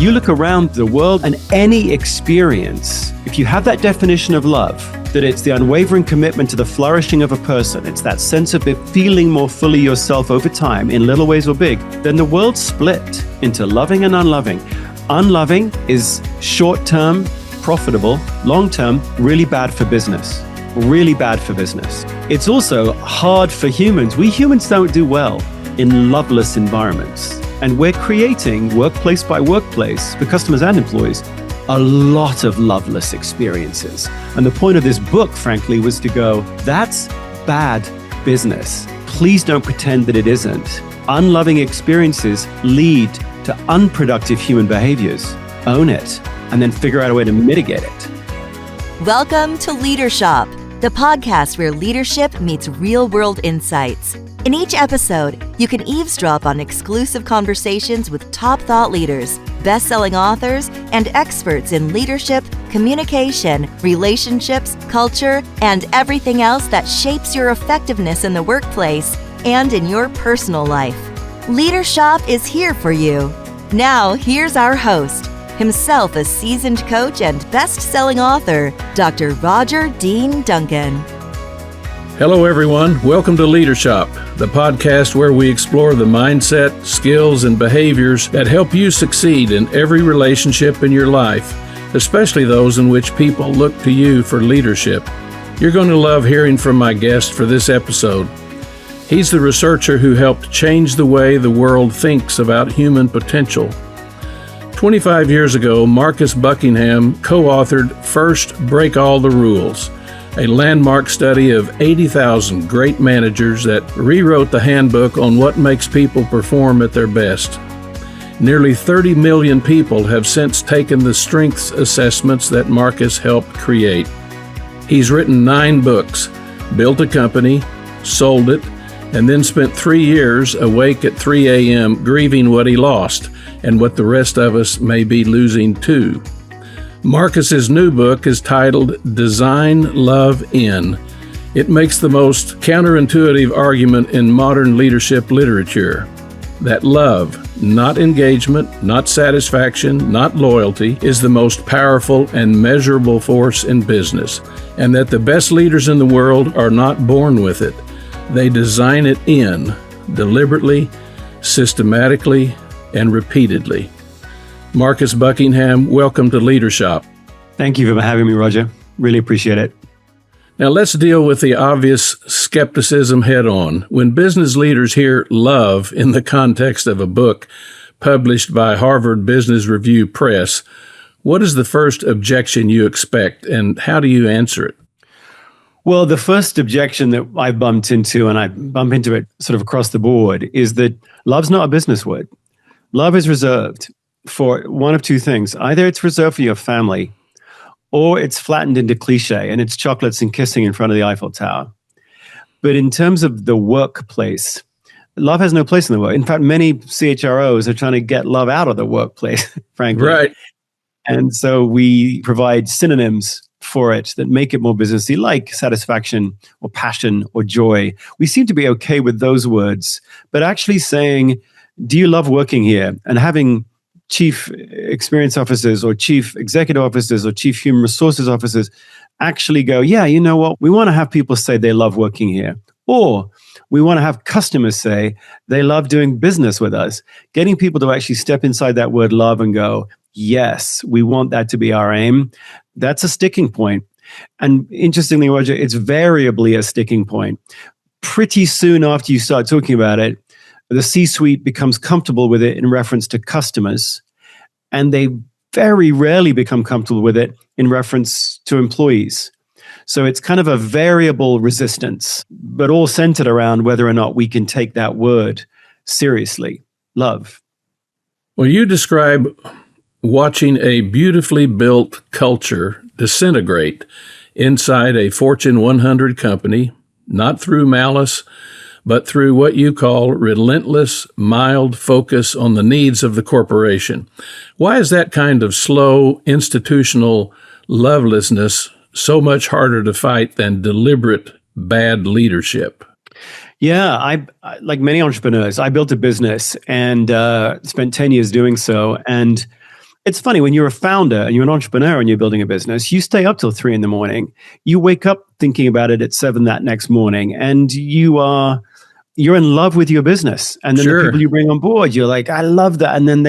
You look around the world and any experience, if you have that definition of love, that it's the unwavering commitment to the flourishing of a person, it's that sense of feeling more fully yourself over time in little ways or big, then the world's split into loving and unloving. Unloving is short-term, profitable, long-term, really bad for business. Really bad for business. It's also hard for humans. We humans don't do well in loveless environments. And we're creating, workplace by workplace, for customers and employees, a lot of loveless experiences. And the point of this book, frankly, was to go, that's bad business. Please don't pretend that it isn't. Unloving experiences lead to unproductive human behaviors. Own it, and then figure out a way to mitigate it. Welcome to Leadership, the podcast where leadership meets real-world insights. In each episode, you can eavesdrop on exclusive conversations with top thought leaders, best-selling authors, and experts in leadership, communication, relationships, culture, and everything else that shapes your effectiveness in the workplace and in your personal life. Leadership is here for you. Now, here's our host, himself a seasoned coach and best-selling author, Dr. Roger Dean Duncan. Hello, everyone. Welcome to Leadership, the podcast where we explore the mindset, skills, and behaviors that help you succeed in every relationship in your life, especially those in which people look to you for leadership. You're going to love hearing from my guest for this episode. He's the researcher who helped change the way the world thinks about human potential. 25 years ago, Marcus Buckingham co-authored First Break All the Rules, a landmark study of 80,000 great managers that rewrote the handbook on what makes people perform at their best. Nearly 30 million people have since taken the strengths assessments that Marcus helped create. He's written 9 books, built a company, sold it, and then spent 3 years awake at 3 a.m. grieving what he lost and what the rest of us may be losing too. Marcus's new book is titled Design Love In. It makes the most counterintuitive argument in modern leadership literature, that love, not engagement, not satisfaction, not loyalty, is the most powerful and measurable force in business, and that the best leaders in the world are not born with it. They design it in, deliberately, systematically, and repeatedly. Marcus Buckingham, welcome to Leadership. Thank you for having me, Roger. Really appreciate it. Now let's deal with the obvious skepticism head on. When business leaders hear love in the context of a book published by Harvard Business Review Press, what is the first objection you expect, and how do you answer it? Well, the first objection that I bumped into, and I bump into it sort of across the board, is that love's not a business word. Love is reserved for one of two things. Either it's reserved for your family, or it's flattened into cliche, and it's chocolates and kissing in front of the Eiffel Tower. But in terms of the workplace, love has no place in the work. In fact, many CHROs are trying to get love out of the workplace, frankly. Right. And so we provide synonyms for it that make it more businessy, like satisfaction or passion or joy. We seem to be okay with those words, but actually saying, do you love working here? And having chief experience officers or chief executive officers or chief human resources officers actually go, yeah, you know what? We want to have people say they love working here. Or we want to have customers say they love doing business with us. Getting people to actually step inside that word love and go, yes, we want that to be our aim. That's a sticking point. And interestingly, Roger, it's variably a sticking point. Pretty soon after you start talking about it, the C-suite becomes comfortable with it in reference to customers, and they very rarely become comfortable with it in reference to employees. So it's kind of a variable resistance, but all centered around whether or not we can take that word seriously, love. Well, you describe watching a beautifully built culture disintegrate inside a Fortune 100 company, not through malice, but through what you call relentless, mild focus on the needs of the corporation. Why is that kind of slow, institutional lovelessness so much harder to fight than deliberate bad leadership? Yeah, I like many entrepreneurs, I built a business and spent 10 years doing so. And It's funny when you're a founder and you're an entrepreneur and you're building a business, you stay up till 3 a.m. You wake up thinking about it at 7 that next morning, and you're in love with your business. And then the people you bring on board, you're like, I love that. And then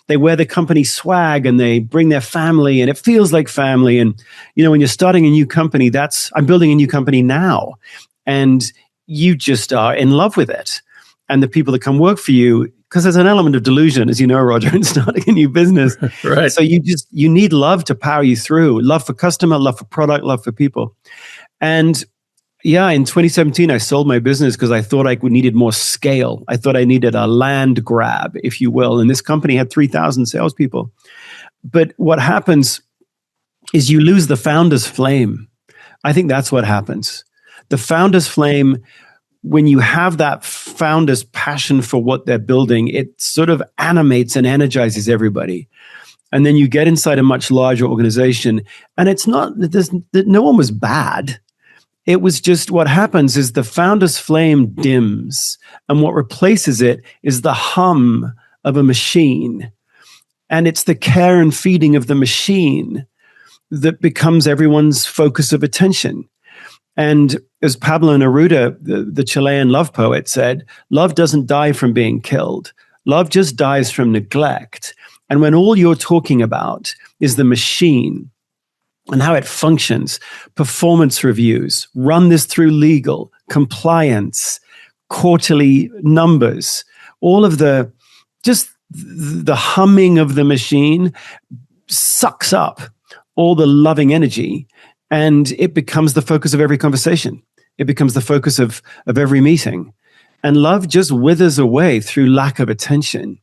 they wear the company swag and they bring their family, and it feels like family. And, when you're starting a new company, I'm building a new company now. And you just are in love with it. And the people that come work for you, because there's an element of delusion, as you know, Roger, in starting a new business. Right. So you need love to power you through. Love for customer, love for product, love for people. And yeah, in 2017, I sold my business because I thought I needed more scale. I thought I needed a land grab, if you will. And this company had 3,000 salespeople. But what happens is you lose the founder's flame. I think that's what happens. The founder's flame, when you have that founder's passion for what they're building, it sort of animates and energizes everybody. And then you get inside a much larger organization, and it's not, no one was bad. It was just what happens is the founder's flame dims, and what replaces it is the hum of a machine. And it's the care and feeding of the machine that becomes everyone's focus of attention. And as Pablo Neruda, the Chilean love poet, said, love doesn't die from being killed. Love just dies from neglect. And when all you're talking about is the machine and how it functions, performance reviews, run this through legal, compliance, quarterly numbers, all of the humming of the machine sucks up all the loving energy. And it becomes the focus of every conversation. It becomes the focus of every meeting. And love just withers away through lack of attention.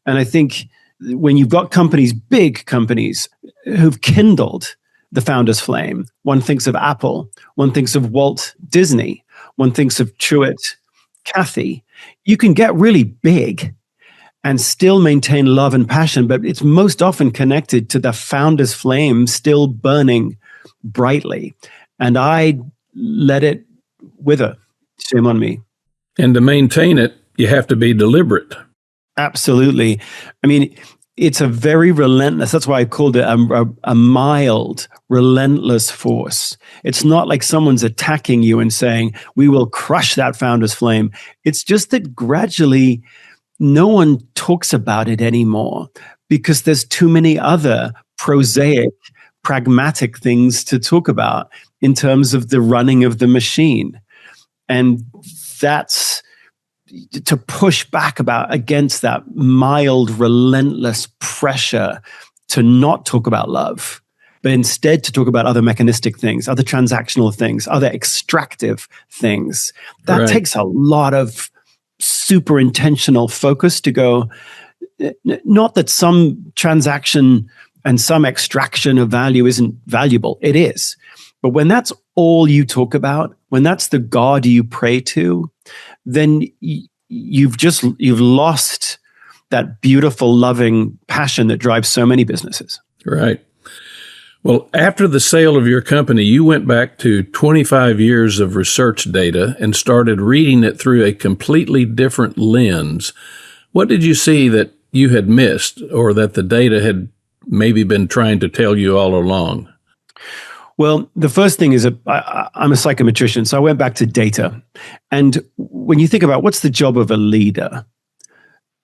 And I think when you've got companies, big companies, who've kindled the founder's flame, one thinks of Apple, one thinks of Walt Disney, one thinks of Truett Cathy, you can get really big and still maintain love and passion, but it's most often connected to the founder's flame still burning brightly. And I let it wither. Shame on me. And to maintain it, you have to be deliberate. Absolutely. I mean, it's a very relentless, that's why I called it a mild, relentless force. It's not like someone's attacking you and saying, we will crush that founder's flame. It's just that gradually no one talks about it anymore because there's too many other prosaic, pragmatic things to talk about in terms of the running of the machine. And that's to push back against that mild, relentless pressure to not talk about love, but instead to talk about other mechanistic things, other transactional things, other extractive things. That takes a lot of super intentional focus to go, not that some transaction and some extraction of value isn't valuable. It is. But when that's all you talk about, when that's the God you pray to, then you've lost that beautiful, loving passion that drives so many businesses. Right. Well, after the sale of your company, you went back to 25 years of research data and started reading it through a completely different lens. What did you see that you had missed or that the data had maybe been trying to tell you all along? Well, the first thing is I'm a psychometrician, so I went back to data. And when you think about what's the job of a leader,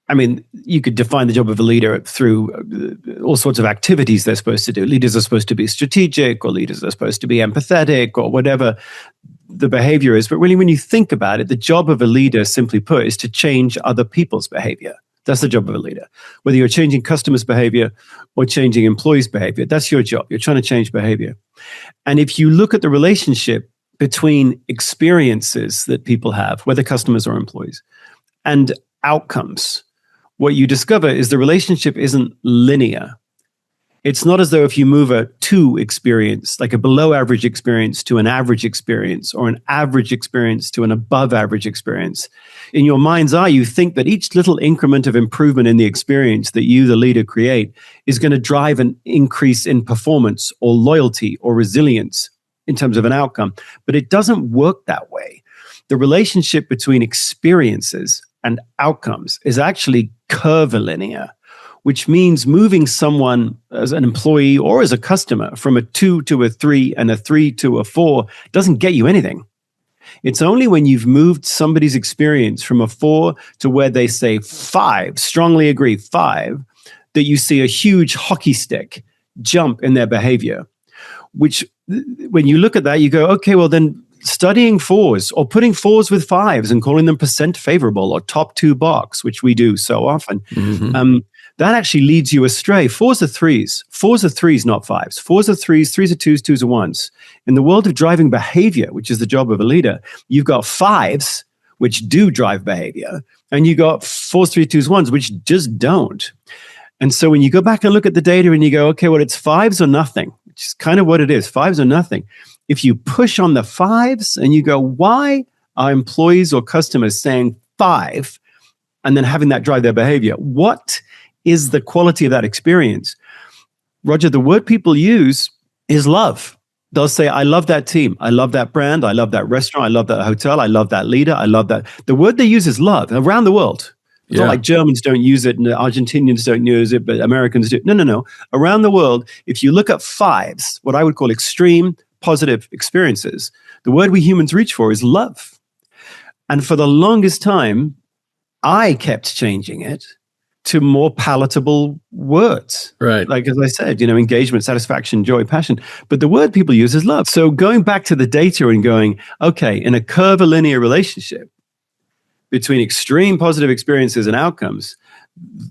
I mean, you could define the job of a leader through all sorts of activities they're supposed to do. Leaders are supposed to be strategic, or leaders are supposed to be empathetic, or whatever the behavior is. But really, when you think about it, the job of a leader, simply put, is to change other people's behavior. That's the job of a leader. Whether you're changing customers' behavior or changing employees' behavior, that's your job. You're trying to change behavior. And if you look at the relationship between experiences that people have, whether customers or employees, and outcomes, what you discover is the relationship isn't linear. It's not as though if you move a 2 experience, like a below average experience to an average experience, or an average experience to an above average experience, in your mind's eye, you think that each little increment of improvement in the experience that you, the leader, create is going to drive an increase in performance or loyalty or resilience in terms of an outcome. But it doesn't work that way. The relationship between experiences and outcomes is actually curvilinear, which means moving someone as an employee or as a customer from a 2 to a 3 and a 3 to a 4 doesn't get you anything. It's only when you've moved somebody's experience from a 4 to where they say 5, strongly agree, 5, that you see a huge hockey stick jump in their behavior, which when you look at that, you go, okay, well then studying 4s or putting 4s with 5s and calling them percent favorable or top 2 box, which we do so often, that actually leads you astray. 4s are 3s. 4s are 3s, not 5s. 4s are 3s, 3s are 2s, 2s are 1s. In the world of driving behavior, which is the job of a leader, you've got 5s, which do drive behavior, and you got 4s, 3s, 2s, 1s, which just don't. And so when you go back and look at the data and you go, okay, well, it's 5s or nothing, which is kind of what it is, 5s or nothing. If you push on the 5s and you go, why are employees or customers saying 5 and then having that drive their behavior? What is the quality of that experience? Roger, the word people use is love. They'll say, I love that team. I love that brand. I love that restaurant. I love that hotel. I love that leader. I love that. The word they use is love around the world. It's not like Germans don't use it and Argentinians don't use it, but Americans do. No. Around the world, if you look at 5s, what I would call extreme positive experiences, the word we humans reach for is love. And for the longest time, I kept changing it to more palatable words. Right. Like, as I said, engagement, satisfaction, joy, passion. But the word people use is love. So going back to the data and going, okay, in a curvilinear relationship between extreme positive experiences and outcomes,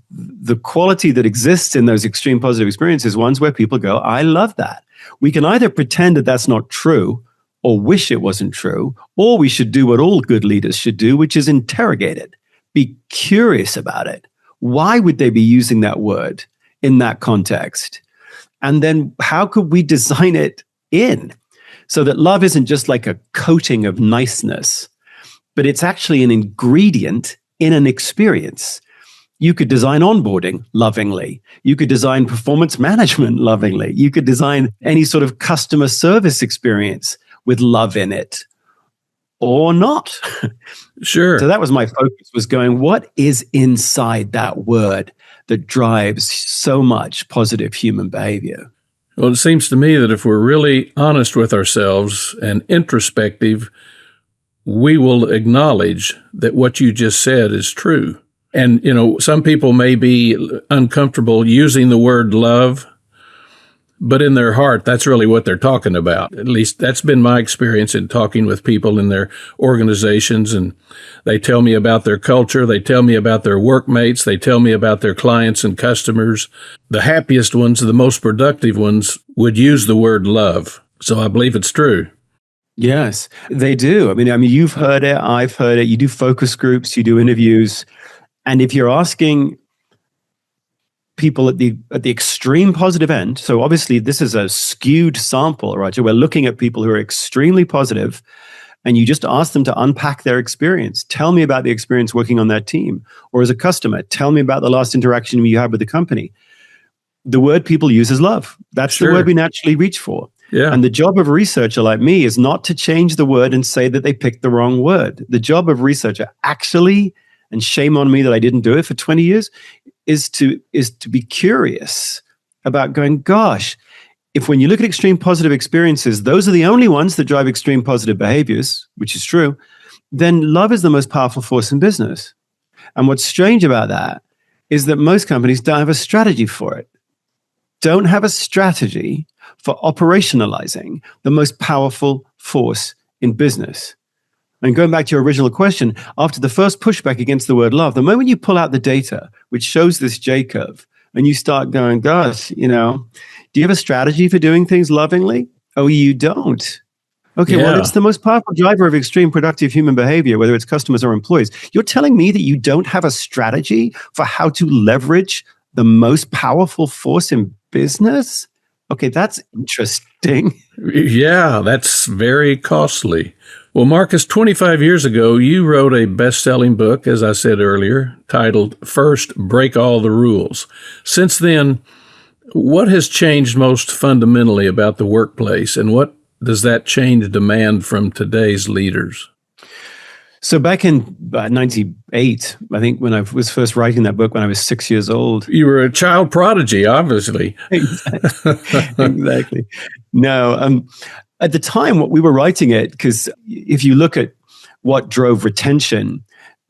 the quality that exists in those extreme positive experiences, ones where people go, I love that. We can either pretend that that's not true or wish it wasn't true, or we should do what all good leaders should do, which is interrogate it, be curious about it. Why would they be using that word in that context? And then how could we design it in so that love isn't just like a coating of niceness, but it's actually an ingredient in an experience? You could design onboarding lovingly. You could design performance management lovingly. You could design any sort of customer service experience with love in it, or not. Sure. So that was my focus, was going, what is inside that word that drives so much positive human behavior? Well, it seems to me that if we're really honest with ourselves and introspective, we will acknowledge that what you just said is true. And, some people may be uncomfortable using the word love, but in their heart, that's really what they're talking about. At least that's been my experience in talking with people in their organizations. And they tell me about their culture. They tell me about their workmates. They tell me about their clients and customers. The happiest ones, the most productive ones, would use the word love. So I believe it's true. Yes, they do. I mean, you've heard it. I've heard it. You do focus groups. You do interviews. And if you're asking people at the extreme positive end, so obviously this is a skewed sample, Roger. We're looking at people who are extremely positive, and you just ask them to unpack their experience. Tell me about the experience working on that team. Or as a customer, tell me about the last interaction you had with the company. The word people use is love. That's the word we naturally reach for. Yeah. And the job of a researcher like me is not to change the word and say that they picked the wrong word. The job of a researcher actually, and shame on me that I didn't do it for 20 years, is to be curious about going, gosh, if when you look at extreme positive experiences, those are the only ones that drive extreme positive behaviors, which is true, then love is the most powerful force in business. And what's strange about that is that most companies don't have a strategy for it. Don't have a strategy for operationalizing the most powerful force in business. And going back to your original question, after the first pushback against the word love, the moment you pull out the data, which shows this J curve, and you start going, gosh, do you have a strategy for doing things lovingly? Oh, you don't. Okay, well, it's the most powerful driver of extreme productive human behavior, whether it's customers or employees. You're telling me that you don't have a strategy for how to leverage the most powerful force in business? Okay, that's interesting. Yeah, that's very costly. Well, Marcus, 25 years ago, you wrote a best-selling book, as I said earlier, titled First, Break All the Rules. Since then, what has changed most fundamentally about the workplace, and what does that change demand from today's leaders? So back in 98, I think when I was first writing that book when I was 6 years old. You were a child prodigy, obviously. Exactly. No, at the time, what we were writing it, because if you look at what drove retention,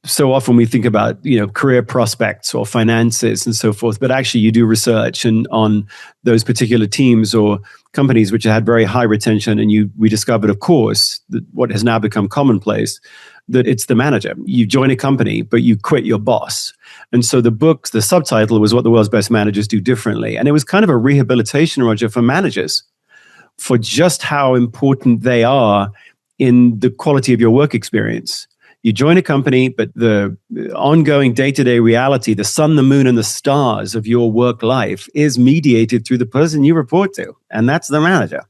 so often we think about, career prospects or finances and so forth, but actually you do research on those particular teams or companies which had very high retention, and we discovered, of course, that what has now become commonplace, that it's the manager. You join a company, but you quit your boss. And so the subtitle was What the World's Best Managers Do Differently. And it was kind of a rehabilitation, Roger, for managers, for just how important they are in the quality of your work experience. You join a company, but the ongoing day-to-day reality, the sun, the moon, and the stars of your work life is mediated through the person you report to, and that's the manager.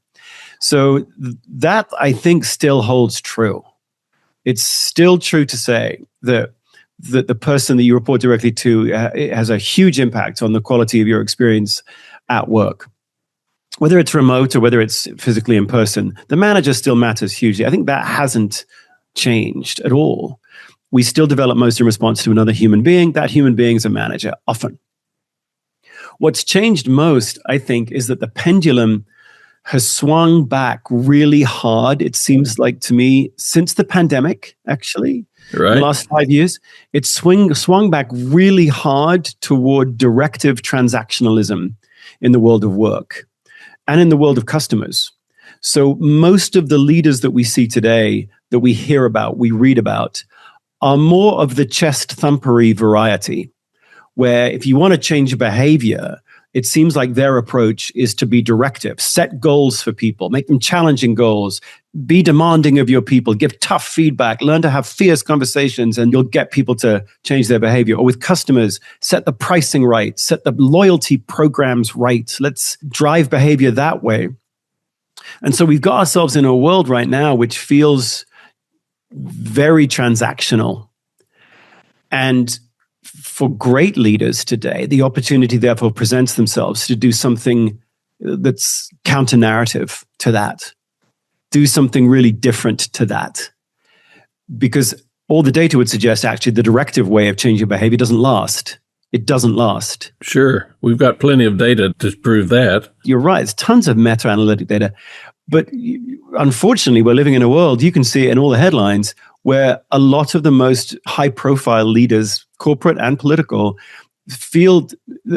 So that, I think, still holds true. It's still true to say that the person that you report directly to has a huge impact on the quality of your experience at work. Whether it's remote or whether it's physically in person, the manager still matters hugely. I think that hasn't changed at all. We still develop most in response to another human being. That human being is a manager, often. What's changed most, I think, is that the pendulum has swung back really hard, it seems like to me, since the pandemic, actually. Right. The last 5 years, it's swung back really hard toward directive transactionalism in the world of work and in the world of customers. So most of the leaders that we see today, that we hear about, we read about, are more of the chest thumpery variety, where if you want to change behavior, it seems like their approach is to be directive, set goals for people, make them challenging goals, be demanding of your people, give tough feedback, learn to have fierce conversations, and you'll get people to change their behavior. Or with customers, set the pricing right, set the loyalty programs right. Let's drive behavior that way. And so we've got ourselves in a world right now which feels very transactional. And for great leaders today, the opportunity therefore presents themselves to do something that's counter-narrative to that. Do something really different to that. Because all the data would suggest actually the directive way of changing behavior doesn't last. It doesn't last. Sure. We've got plenty of data to prove that. You're right. There's tons of meta-analytic data. But unfortunately, we're living in a world, you can see it in all the headlines, where a lot of the most high-profile leaders, corporate and political, feel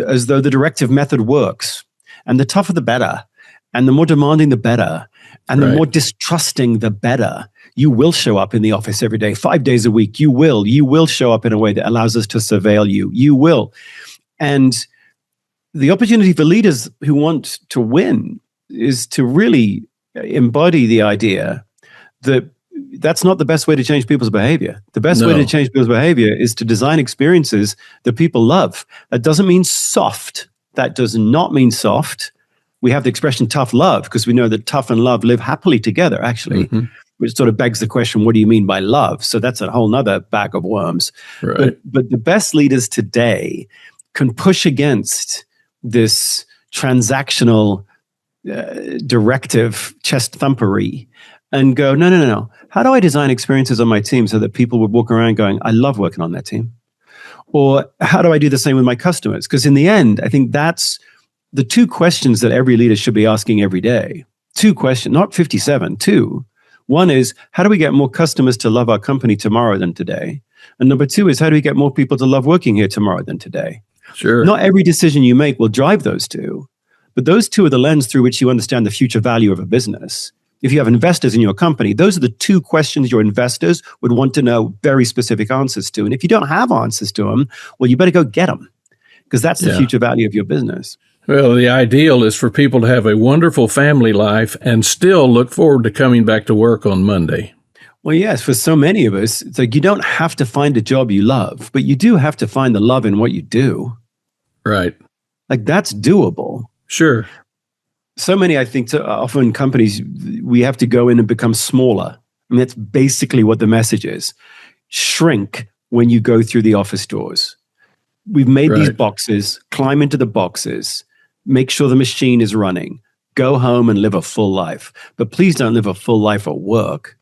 as though the directive method works. And the tougher, the better. And the more demanding, the better. And the more distrusting, the better. You will show up in the office every day, 5 days a week. You will show up in a way that allows us to surveil you. You will. And the opportunity for leaders who want to win is to really embody the idea that that's not the best way to change people's behavior. The best way to change people's behavior is to design experiences that people love. That doesn't mean soft. That does not mean soft. We have the expression tough love because we know that tough and love live happily together, actually, which sort of begs the question, what do you mean by love? So that's a whole nother bag of worms. Right. But the best leaders today can push against this transactional directive chest thumpery and go, no. How do I design experiences on my team so that people would walk around going, I love working on that team? Or how do I do the same with my customers? Because in the end, I think that's the two questions that every leader should be asking every day. Two questions, not 57, two. One is, how do we get more customers to love our company tomorrow than today? And number two is, how do we get more people to love working here tomorrow than today? Sure. Not every decision you make will drive those two, but those two are the lens through which you understand the future value of a business. If you have investors in your company, those are the two questions your investors would want to know very specific answers to. And if you don't have answers to them, well, you better go get them, because that's the future value of your business. Well, the ideal is for people to have a wonderful family life and still look forward to coming back to work on Monday. Well, yes, for so many of us, it's like you don't have to find a job you love, but you do have to find the love in what you do. Right. Like that's doable. Sure. So many, I think, often companies, we have to go in and become smaller. I mean, that's basically what the message is. Shrink when you go through the office doors. We've made these boxes, climb into the boxes, make sure the machine is running, go home and live a full life. But please don't live a full life at work.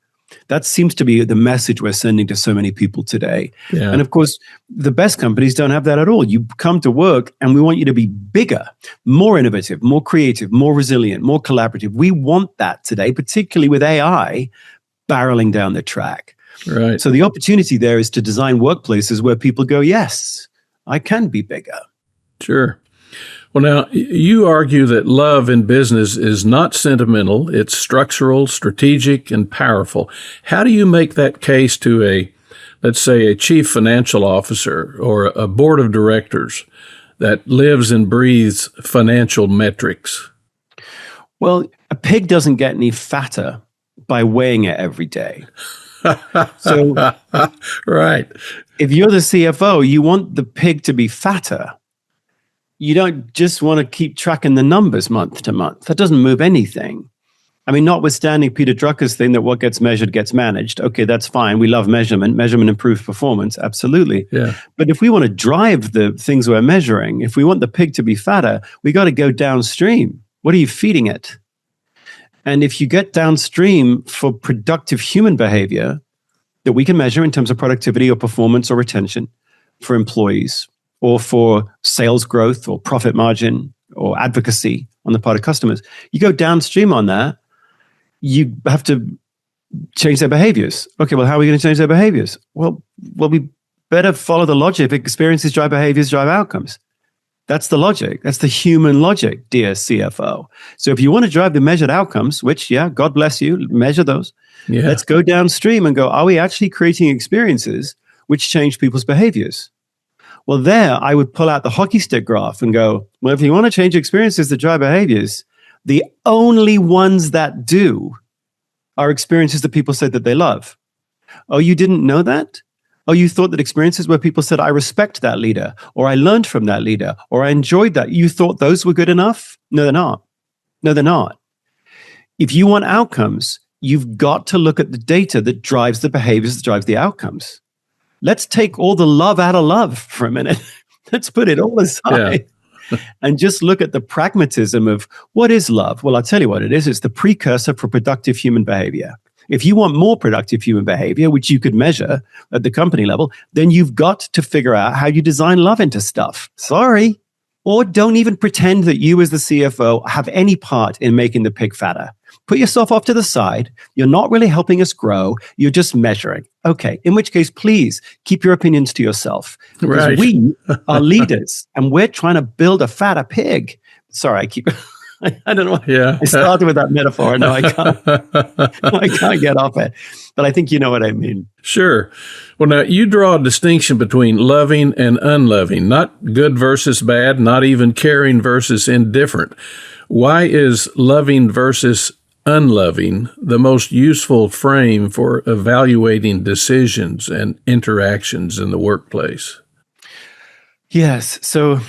That seems to be the message we're sending to so many people today. Yeah. And of course, the best companies don't have that at all. You come to work and we want you to be bigger, more innovative, more creative, more resilient, more collaborative. We want that today, particularly with AI barreling down the track. Right. So the opportunity there is to design workplaces where people go, yes, I can be bigger. Sure. Well, now, you argue that love in business is not sentimental, it's structural, strategic, and powerful. How do you make that case to let's say, a chief financial officer or a board of directors that lives and breathes financial metrics? Well, a pig doesn't get any fatter by weighing it every day. So, right. If you're the CFO, you want the pig to be fatter. You don't just want to keep tracking the numbers month to month. That doesn't move anything. I mean, notwithstanding Peter Drucker's thing that what gets measured gets managed. Okay, that's fine. We love measurement. Measurement improves performance. Absolutely. Yeah. But if we want to drive the things we're measuring, if we want the pig to be fatter, we got to go downstream. What are you feeding it? And if you get downstream for productive human behavior that we can measure in terms of productivity or performance or retention for employees, or for sales growth or profit margin or advocacy on the part of customers, you go downstream on that, you have to change their behaviors. Okay, well, how are we going to change their behaviors? Well, we better follow the logic. Experiences drive behaviors, drive outcomes. That's the logic. That's the human logic, dear CFO. So if you want to drive the measured outcomes, which, yeah, God bless you, measure those. Yeah. Let's go downstream and go, are we actually creating experiences which change people's behaviors? Well, there, I would pull out the hockey stick graph and go, well, if you want to change experiences that drive behaviors, the only ones that do are experiences that people said that they love. Oh, you didn't know that? Oh, you thought that experiences where people said, I respect that leader, or I learned from that leader, or I enjoyed that. You thought those were good enough? No, they're not. No, they're not. If you want outcomes, you've got to look at the data that drives the behaviors that drives the outcomes. Let's take all the love out of love for a minute. Let's put it all aside and just look at the pragmatism of what is love? Well, I'll tell you what it is. It's the precursor for productive human behavior. If you want more productive human behavior, which you could measure at the company level, then you've got to figure out how you design love into stuff. Sorry. Or don't even pretend that you as the CFO have any part in making the pig fatter. Put yourself off to the side. You're not really helping us grow. You're just measuring. Okay, in which case, please keep your opinions to yourself. Because we are leaders and we're trying to build a fatter pig. Sorry, I don't know. Yeah. I started with that metaphor. No, I can't get off it. But I think you know what I mean. Sure. Well, now you draw a distinction between loving and unloving, not good versus bad, not even caring versus indifferent. Why is loving versus unloving the most useful frame for evaluating decisions and interactions in the workplace? Yes. So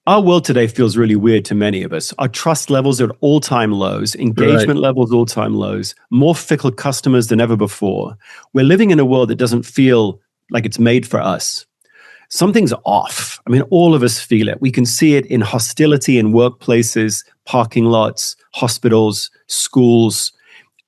our world today feels really weird to many of us. Our trust levels are at all-time lows, engagement levels all-time lows, more fickle customers than ever before. We're living in a world that doesn't feel like it's made for us. Something's off. I mean, all of us feel it. We can see it in hostility in workplaces, parking lots, hospitals, schools.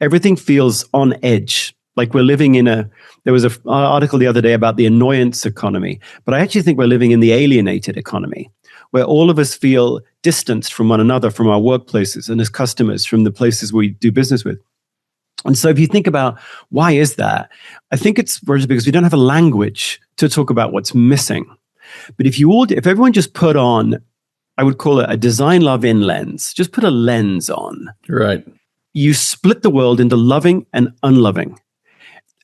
Everything feels on edge. Like we're living in there was an article the other day about the annoyance economy, but I actually think we're living in the alienated economy, where all of us feel distanced from one another, from our workplaces and as customers, from the places we do business with. And so if you think about why is that, I think it's because we don't have a language to talk about what's missing. But if everyone just put on, I would call it a design love in lens, just put a lens on. Right. You split the world into loving and unloving.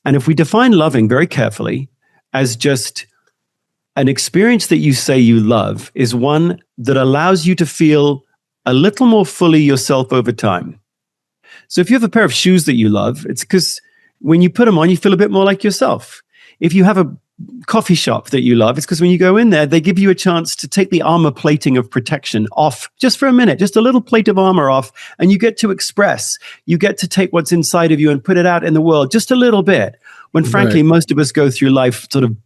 And if we define loving very carefully as just an experience that you say you love is one that allows you to feel a little more fully yourself over time. So if you have a pair of shoes that you love, it's because when you put them on, you feel a bit more like yourself. If you have a coffee shop that you love, it's because when you go in there, they give you a chance to take the armor plating of protection off just for a minute, just a little plate of armor off, and you get to express. You get to take what's inside of you and put it out in the world just a little bit. When frankly, most of us go through life sort of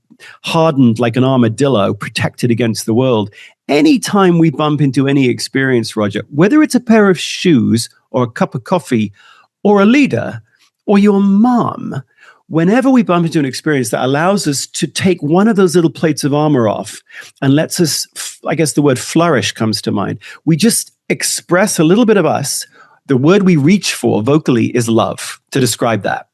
hardened like an armadillo, protected against the world. Anytime we bump into any experience, Roger, whether it's a pair of shoes or a cup of coffee or a leader or your mom. Whenever we bump into an experience that allows us to take one of those little plates of armor off and lets us, I guess the word flourish comes to mind. We just express a little bit of us. The word we reach for vocally is love to describe that.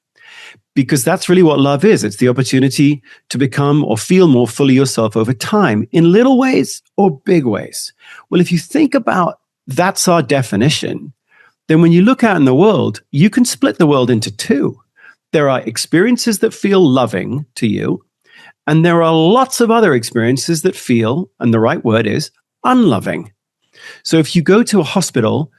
Because that's really what love is. It's the opportunity to become or feel more fully yourself over time in little ways or big ways. Well, if you think about that's our definition, then when you look out in the world, you can split the world into two. There are experiences that feel loving to you, and there are lots of other experiences that feel, and the right word is, unloving. So if you go to a hospital,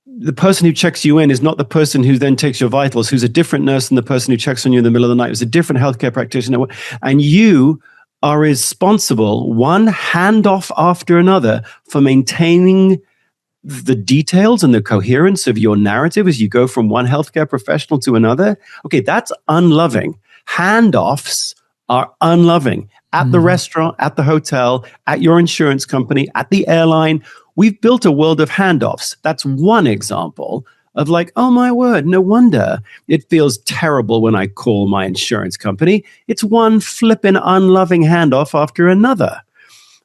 the person who checks you in is not the person who then takes your vitals, who's a different nurse than the person who checks on you in the middle of the night, who's a different healthcare practitioner. And you are responsible, one handoff after another, for maintaining the details and the coherence of your narrative as you go from one healthcare professional to another. Okay, that's unloving. Handoffs are unloving. At the restaurant, at the hotel, at your insurance company, at the airline, we've built a world of handoffs. That's one example of like, oh my word, no wonder it feels terrible when I call my insurance company. It's one flippin' unloving handoff after another.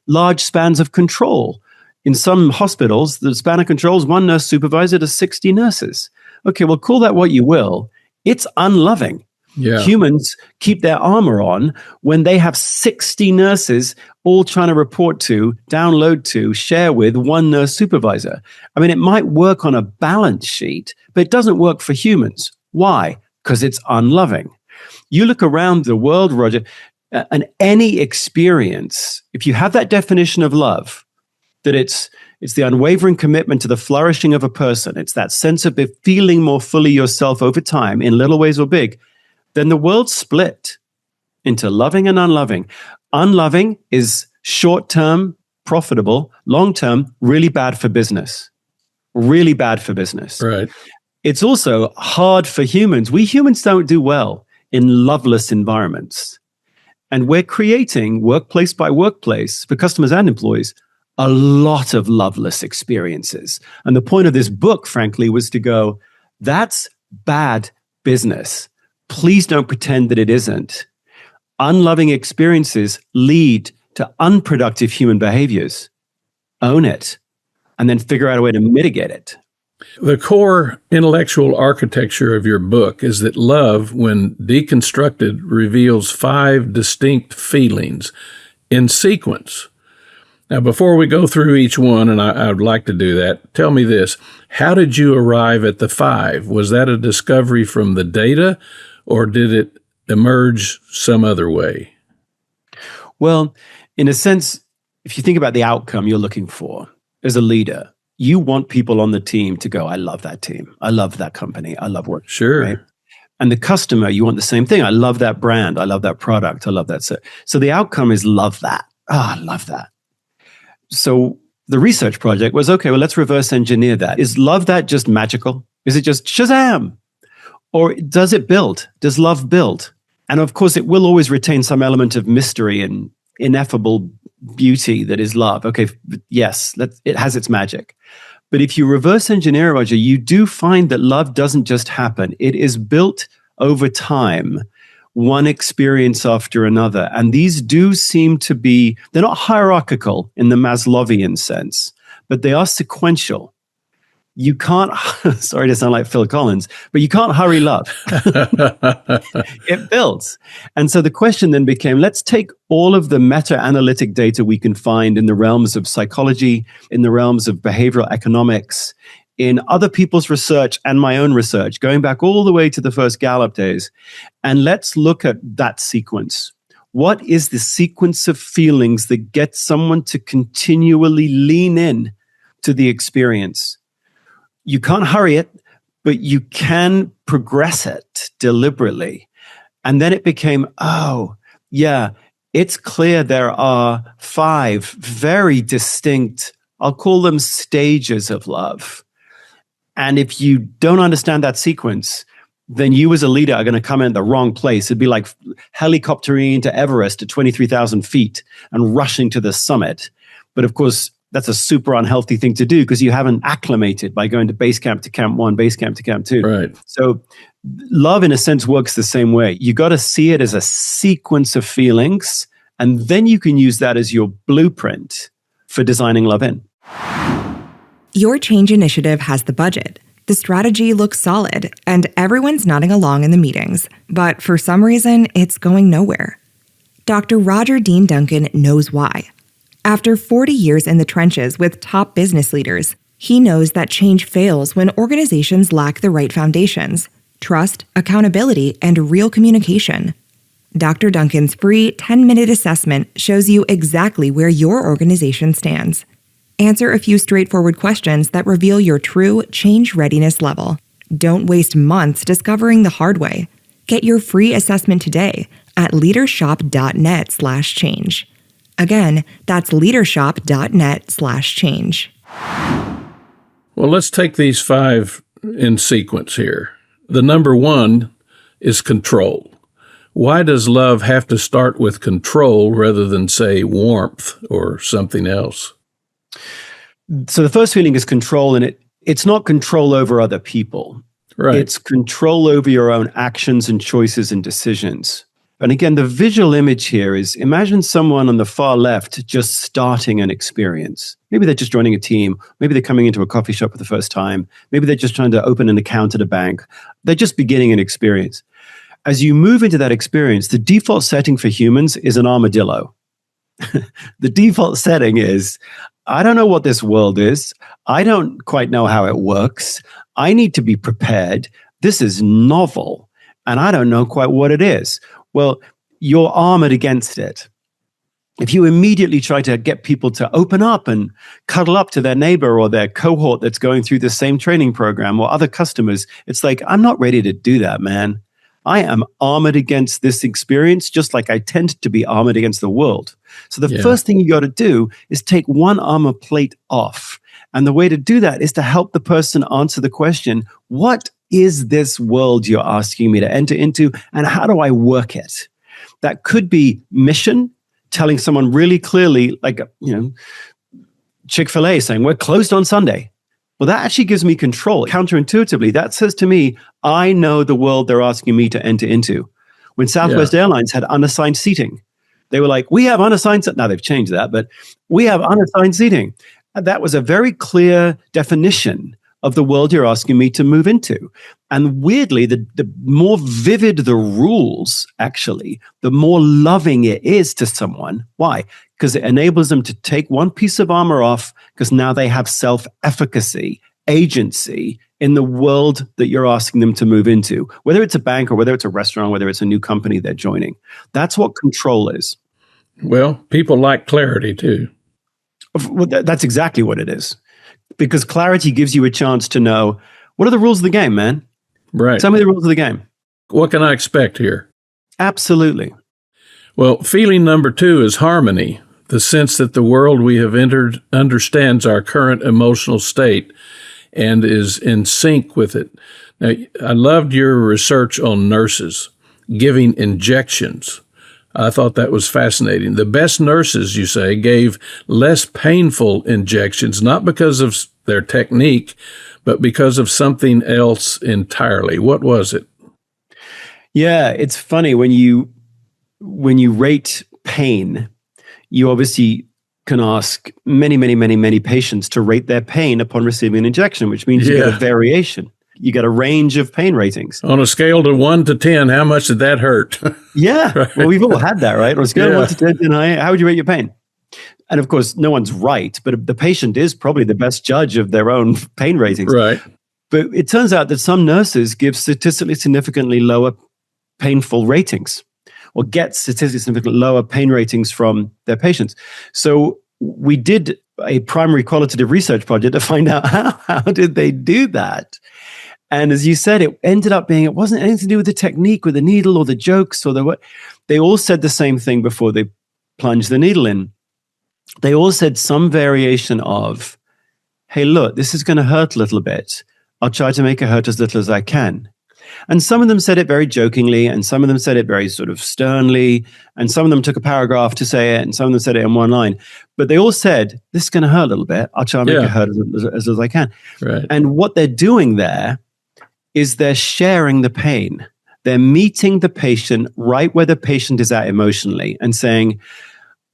Large spans of control. In some hospitals, the span of control is one nurse supervisor to 60 nurses. Okay, well, call that what you will. It's unloving. Yeah. Humans keep their armor on when they have 60 nurses all trying to report to, download to, share with one nurse supervisor. I mean, it might work on a balance sheet, but it doesn't work for humans. Why? Because it's unloving. You look around the world, Roger, and any experience, if you have that definition of love, that it's the unwavering commitment to the flourishing of a person, it's that sense of feeling more fully yourself over time in little ways or big, then the world's split into loving and unloving. Unloving is short-term, profitable, long-term, really bad for business. Really bad for business. Right. It's also hard for humans. We humans don't do well in loveless environments. And we're creating, workplace by workplace, for customers and employees, a lot of loveless experiences. And the point of this book, frankly, was to go, that's bad business. Please don't pretend that it isn't. Unloving experiences lead to unproductive human behaviors. Own it, and then figure out a way to mitigate it. The core intellectual architecture of your book is that love, when deconstructed, reveals 5 distinct feelings in sequence. Now, before we go through each one, and I would like to do that, tell me this. How did you arrive at the 5? Was that a discovery from the data, or did it emerge some other way? Well, in a sense, if you think about the outcome you're looking for as a leader, you want people on the team to go, I love that team. I love that company. I love work. Sure. Right? And the customer, you want the same thing. I love that brand. I love that product. I love that. So the outcome is love that. I love that. So the research project was, okay, well, let's reverse engineer that. Is love that just magical? Is it just Shazam? Or does it build? Does love build? And of course, it will always retain some element of mystery and ineffable beauty that is love. Okay, yes, it has its magic. But if you reverse engineer, Roger, you do find that love doesn't just happen. It is built over time, one experience after another. And these do seem to be, they're not hierarchical in the Maslowian sense, but they are sequential. You can't, sorry to sound like Phil Collins, but you can't hurry love. It builds. And so the question then became, let's take all of the meta-analytic data we can find in the realms of psychology, in the realms of behavioral economics, in other people's research and my own research, going back all the way to the first Gallup days, and let's look at that sequence. What is the sequence of feelings that gets someone to continually lean in to the experience? You can't hurry it, but you can progress it deliberately. And then it became, oh, yeah, it's clear there are 5 very distinct, I'll call them stages of love. And if you don't understand that sequence, then you as a leader are going to come in the wrong place. It'd be like helicoptering to Everest at 23,000 feet and rushing to the summit. But of course, that's a super unhealthy thing to do because you haven't acclimated by going to base camp to camp 1, base camp to camp 2. Right. So love, in a sense, works the same way. You got to see it as a sequence of feelings, and then you can use that as your blueprint for designing love in. Your change initiative has the budget. The strategy looks solid, and everyone's nodding along in the meetings. But for some reason, it's going nowhere. Dr. Roger Dean Duncan knows why. After 40 years in the trenches with top business leaders, he knows that change fails when organizations lack the right foundations: trust, accountability, and real communication. Dr. Duncan's free 10-minute assessment shows you exactly where your organization stands. Answer a few straightforward questions that reveal your true change readiness level. Don't waste months discovering the hard way. Get your free assessment today at leadershop.net/change. Again, that's leadershop.net/change. Well, let's take these 5 in sequence here. The number 1 is control. Why does love have to start with control rather than, say, warmth or something else? So the first feeling is control, and it's not control over other people. Right. It's control over your own actions and choices and decisions. And again, the visual image here is, imagine someone on the far left just starting an experience. Maybe they're just joining a team. Maybe they're coming into a coffee shop for the first time. Maybe they're just trying to open an account at a bank. They're just beginning an experience. As you move into that experience, the default setting for humans is an armadillo. The default setting is, I don't know what this world is. I don't quite know how it works. I need to be prepared. This is novel, and I don't know quite what it is. Well, you're armored against it. If you immediately try to get people to open up and cuddle up to their neighbor or their cohort that's going through the same training program or other customers, it's like, I'm not ready to do that, man. I am armored against this experience just like I tend to be armored against the world. So the first thing you got to do is take one armor plate off. And the way to do that is to help the person answer the question, what is this world you're asking me to enter into, and how do I work it? That could be mission, telling someone really clearly, like, Chick-fil-A saying, we're closed on Sunday. Well, that actually gives me control. Counterintuitively, that says to me, I know the world they're asking me to enter into. When Southwest Airlines had unassigned seating, they were like, we have unassigned, now they've changed that, but we have unassigned seating. And that was a very clear definition of the world you're asking me to move into. And weirdly, the more vivid the rules, actually, the more loving it is to someone. Why? Because it enables them to take one piece of armor off, because now they have self-efficacy, agency in the world that you're asking them to move into, whether it's a bank or whether it's a restaurant, whether it's a new company they're joining. That's what control is. Well, people like clarity too. Well, that's exactly what it is. Because clarity gives you a chance to know, what are the rules of the game, man? Right. Tell me the rules of the game. What can I expect here? Absolutely. Well, feeling number 2 is harmony, the sense that the world we have entered understands our current emotional state and is in sync with it. Now, I loved your research on nurses giving injections. I thought that was fascinating. The best nurses, you say, gave less painful injections, not because of their technique, but because of something else entirely. What was it? Yeah, it's funny when you rate pain, you obviously can ask many patients to rate their pain upon receiving an injection, which means you get a variation. You get a range of pain ratings. On a scale of 1 to 10, how much did that hurt? Yeah. Right. Well, we've all had that, right? On a scale of 1 to 10, how would you rate your pain? And of course, no one's right, but the patient is probably the best judge of their own pain ratings. Right. But it turns out that some nurses give statistically significantly lower painful ratings, or get statistically significantly lower pain ratings from their patients. So we did a primary qualitative research project to find out how did they do that. And as you said, it ended up being, it wasn't anything to do with the technique, with the needle or the jokes or the what. They all said the same thing before they plunged the needle in. They all said some variation of, hey, look, this is going to hurt a little bit. I'll try to make it hurt as little as I can. And some of them said it very jokingly, and some of them said it very sort of sternly, and some of them took a paragraph to say it, and some of them said it in one line. But they all said, this is going to hurt a little bit. I'll try and make it hurt as I can. Right. And what they're doing there is they're sharing the pain. They're meeting the patient right where the patient is at emotionally and saying,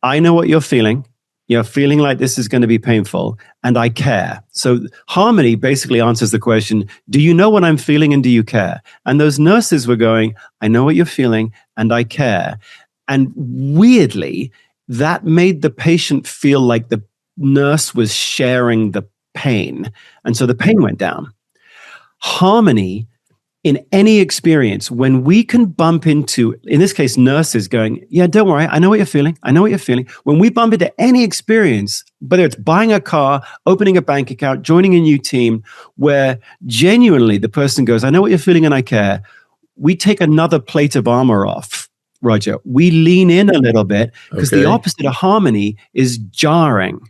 I know what you're feeling. You're feeling like this is going to be painful, and I care. So harmony basically answers the question, do you know what I'm feeling and do you care? And those nurses were going, I know what you're feeling and I care. And weirdly, that made the patient feel like the nurse was sharing the pain. And so the pain went down. Harmony in any experience, when we can bump into, in this case, nurses going, yeah, don't worry, I know what you're feeling. I know what you're feeling. When we bump into any experience, whether it's buying a car, opening a bank account, joining a new team, where genuinely the person goes, I know what you're feeling and I care, we take another plate of armor off, Roger. We lean in a little bit because the opposite of harmony is jarring.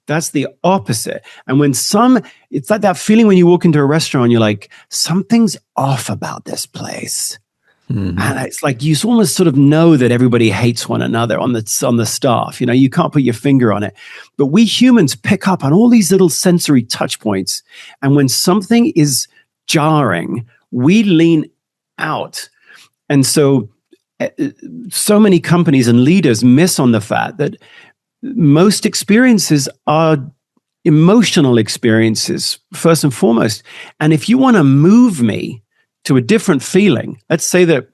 That's the opposite. And when it's like that feeling when you walk into a restaurant, you're like, something's off about this place. Mm-hmm. And it's like, you almost sort of know that everybody hates one another on the staff. You know, you can't put your finger on it. But we humans pick up on all these little sensory touch points. And when something is jarring, we lean out. And so many companies and leaders miss on the fact that most experiences are emotional experiences, first and foremost. And if you want to move me to a different feeling, let's say that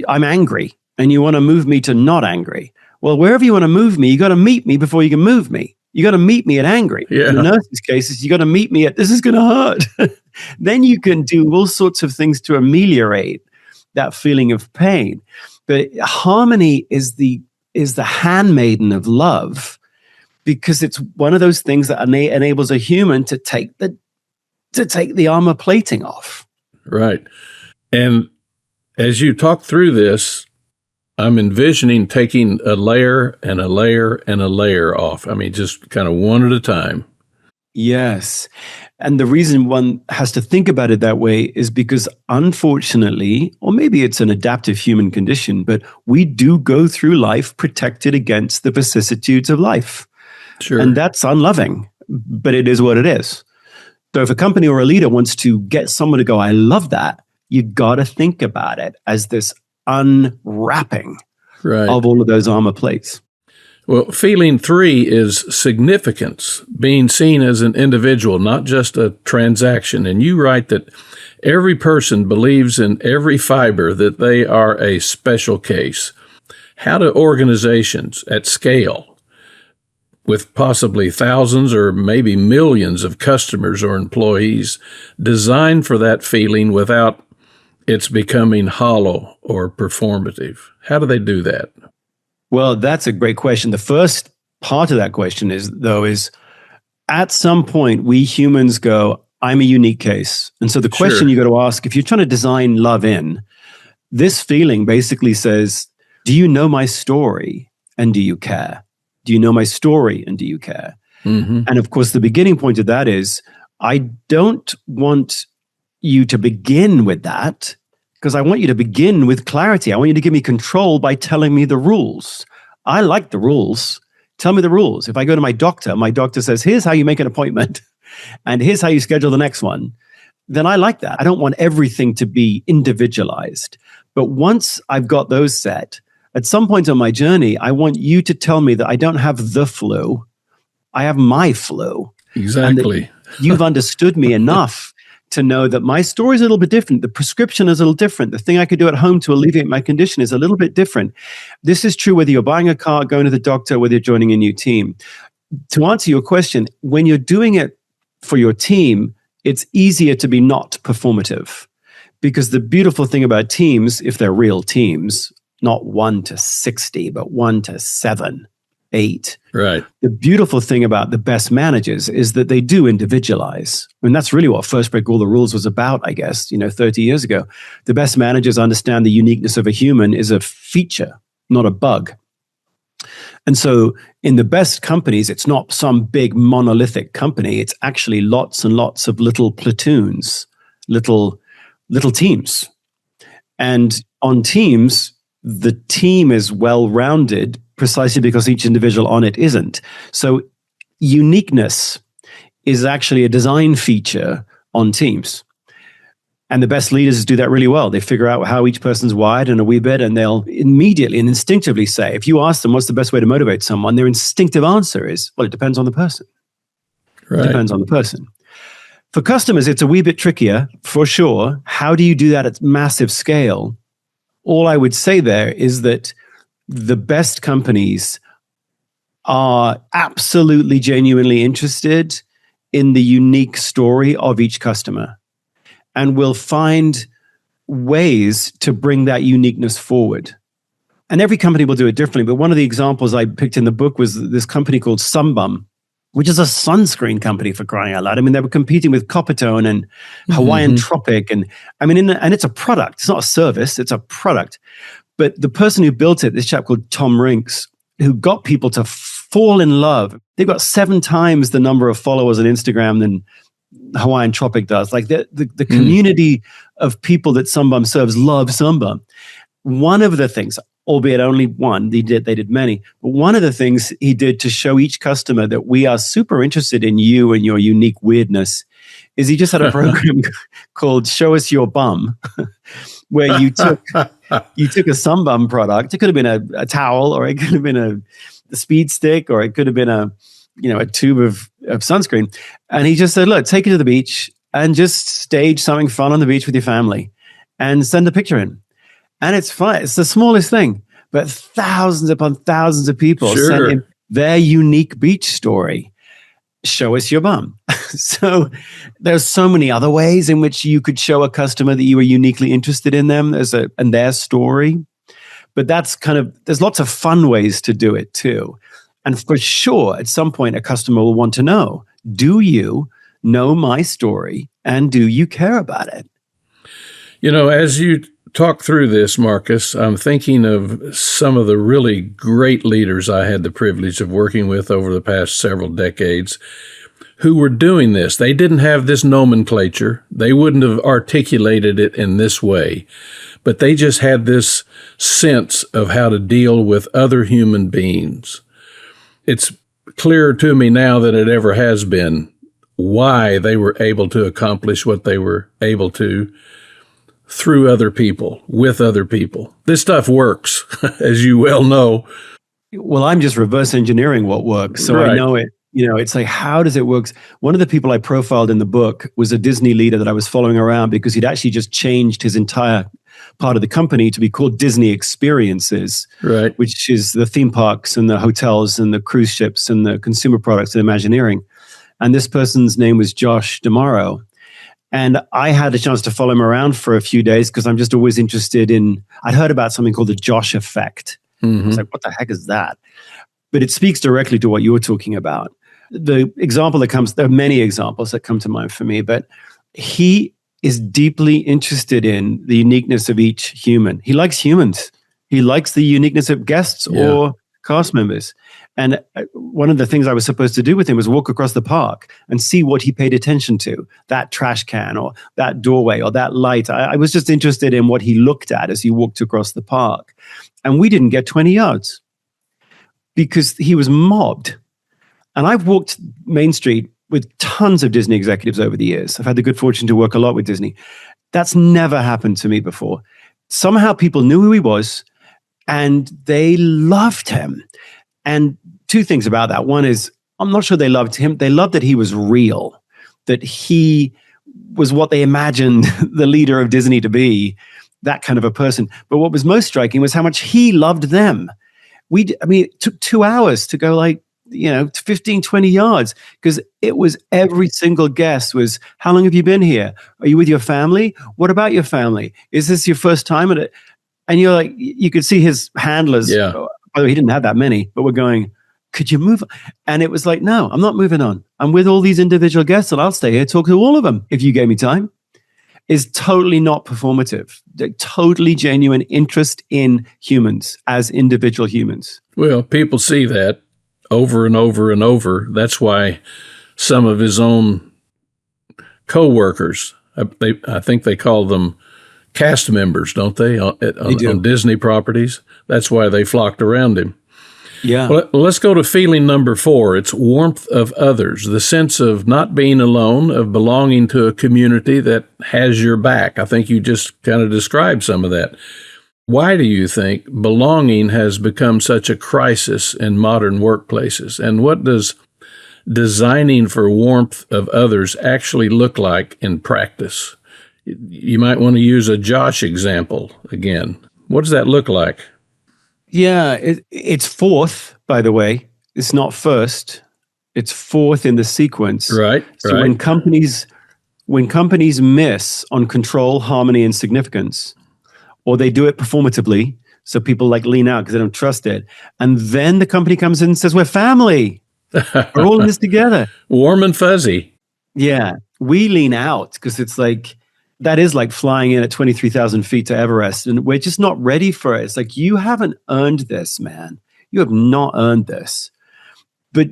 I'm angry and you want to move me to not angry. Well, wherever you want to move me, you got to meet me before you can move me. You got to meet me at angry. Yeah. In the nurse's cases, you got to meet me at this is going to hurt. Then you can do all sorts of things to ameliorate that feeling of pain. But harmony is the handmaiden of love, because it's one of those things that enables a human to take the armor plating off. Right. And as you talk through this, I'm envisioning taking a layer and a layer and a layer off. I mean, just kind of one at a time. Yes. And the reason one has to think about it that way is because, unfortunately, or maybe it's an adaptive human condition, but we do go through life protected against the vicissitudes of life. Sure. And that's unloving, but it is what it is. So if a company or a leader wants to get someone to go, I love that, you got to think about it as this unwrapping of all of those armor plates. Well, feeling 3 is significance, being seen as an individual, not just a transaction. And you write that every person believes in every fiber that they are a special case. How do organizations at scale, with possibly thousands or maybe millions of customers or employees, design for that feeling without it's becoming hollow or performative? How do they do that? Well, that's a great question. The first part of that question is at some point, we humans go, I'm a unique case. And so the question you got to ask, if you're trying to design love in, this feeling basically says, do you know my story and do you care? Do you know my story and do you care? Mm-hmm. And of course, the beginning point of that is, I don't want you to begin with that, because I want you to begin with clarity. I want you to give me control by telling me the rules. I like the rules. Tell me the rules. If I go to my doctor says, here's how you make an appointment, and here's how you schedule the next one, then I like that. I don't want everything to be individualized. But once I've got those set, at some point on my journey, I want you to tell me that I don't have the flu. I have my flu. Exactly. You've understood me enough to know that my story is a little bit different. The prescription is a little different. The thing I could do at home to alleviate my condition is a little bit different. This is true whether you're buying a car, going to the doctor, whether you're joining a new team. To answer your question, when you're doing it for your team, it's easier to be not performative. Because the beautiful thing about teams, if they're real teams, not 1 to 60, but 1 to 7, 8. Right. The beautiful thing about the best managers is that they do individualize. And that's really what First Break All the Rules was about, I guess, 30 years ago. The best managers understand the uniqueness of a human is a feature, not a bug. And so in the best companies, it's not some big monolithic company. It's actually lots and lots of little platoons, little little teams. And on teams, the team is well-rounded precisely because each individual on it isn't. So uniqueness is actually a design feature on teams. And the best leaders do that really well. They figure out how each person's wired in a wee bit, and they'll immediately and instinctively say, if you ask them what's the best way to motivate someone, their instinctive answer is, well, it depends on the person. Right. It depends on the person. For customers, it's a wee bit trickier, for sure. How do you do that at massive scale? All I would say there is that the best companies are absolutely genuinely interested in the unique story of each customer and will find ways to bring that uniqueness forward. And every company will do it differently. But one of the examples I picked in the book was this company called Sunbum, which is a sunscreen company, for crying out loud. I mean, they were competing with Coppertone and Hawaiian Tropic. And I mean, and it's a product. It's not a service. It's a product. But the person who built it, this chap called Tom Rinks, who got people to fall in love. They've got 7 times the number of followers on Instagram than Hawaiian Tropic does. Like the community of people that Sunbum serves love Sunbum. One of the things, albeit only one, they did many, but one of the things he did to show each customer that we are super interested in you and your unique weirdness is he just had a program called Show Us Your Bum, where you took a Sunbum product. It could have been a towel, or it could have been a speed stick, or it could have been a tube of sunscreen. And he just said, look, take it to the beach and just stage something fun on the beach with your family and send a picture in. And it's fun. It's the smallest thing, but thousands upon thousands of people sent in their unique beach story. Show us your bum. So there's so many other ways in which you could show a customer that you were uniquely interested in them and their story. But that's there's lots of fun ways to do it too. And for sure, at some point, a customer will want to know, do you know my story and do you care about it? As you talk through this, Marcus, I'm thinking of some of the really great leaders I had the privilege of working with over the past several decades who were doing this. They didn't have this nomenclature. They wouldn't have articulated it in this way, but they just had this sense of how to deal with other human beings. It's clearer to me now than it ever has been why they were able to accomplish what they were able to through other people, with other people. This stuff works, as you well know. Well, I'm just reverse engineering what works. So I know it. It's like, how does it work? One of the people I profiled in the book was a Disney leader that I was following around because he'd actually just changed his entire part of the company to be called Disney Experiences, right? Which is the theme parks and the hotels and the cruise ships and the consumer products and Imagineering. And this person's name was Josh DeMauro. And I had a chance to follow him around for a few days because I'm just always interested I'd heard about something called the Josh effect. I was like, what the heck is that? But it speaks directly to what you were talking about. The example there are many examples that come to mind for me, but he is deeply interested in the uniqueness of each human. He likes humans. He likes the uniqueness of guests or cast members. And one of the things I was supposed to do with him was walk across the park and see what he paid attention to, that trash can or that doorway or that light. I was just interested in what he looked at as he walked across the park. And we didn't get 20 yards because he was mobbed. And I've walked Main Street with tons of Disney executives over the years. I've had the good fortune to work a lot with Disney. That's never happened to me before. Somehow people knew who he was and they loved him. And 2 things about that. One is, I'm not sure they loved him. They loved that he was real, that he was what they imagined the leader of Disney to be, that kind of a person. But what was most striking was how much he loved them. It took 2 hours to go 15, 20 yards, because it was every single guest was, how long have you been here? Are you with your family? What about your family? Is this your first time at it? And you're like, you could see his handlers. Yeah. By the way, he didn't have that many, but we're going, could you move? And it was like, no, I'm not moving on. I'm with all these individual guests and I'll stay here, talk to all of them if you gave me time. Is totally not performative. Totally genuine interest in humans as individual humans. Well, people see that over and over and over. That's why some of his own co-workers I think they call them cast members, don't they, on Disney properties? That's why they flocked around him. Yeah. Well, let's go to feeling number 4. It's warmth of others, the sense of not being alone, of belonging to a community that has your back. I think you just kind of described some of that. Why do you think belonging has become such a crisis in modern workplaces? And what does designing for warmth of others actually look like in practice? You might want to use a Josh example again. What does that look like? Yeah, it's fourth, by the way. It's not first. It's fourth in the sequence. Right. So when companies miss on control, harmony, and significance, or they do it performatively, so people like lean out because they don't trust it, and then the company comes in and says, "We're family. We're all in this together." Warm and fuzzy. Yeah, we lean out because it's like, that is like flying in at 23,000 feet to Everest, and we're just not ready for it. It's like, you haven't earned this, man. You have not earned this. But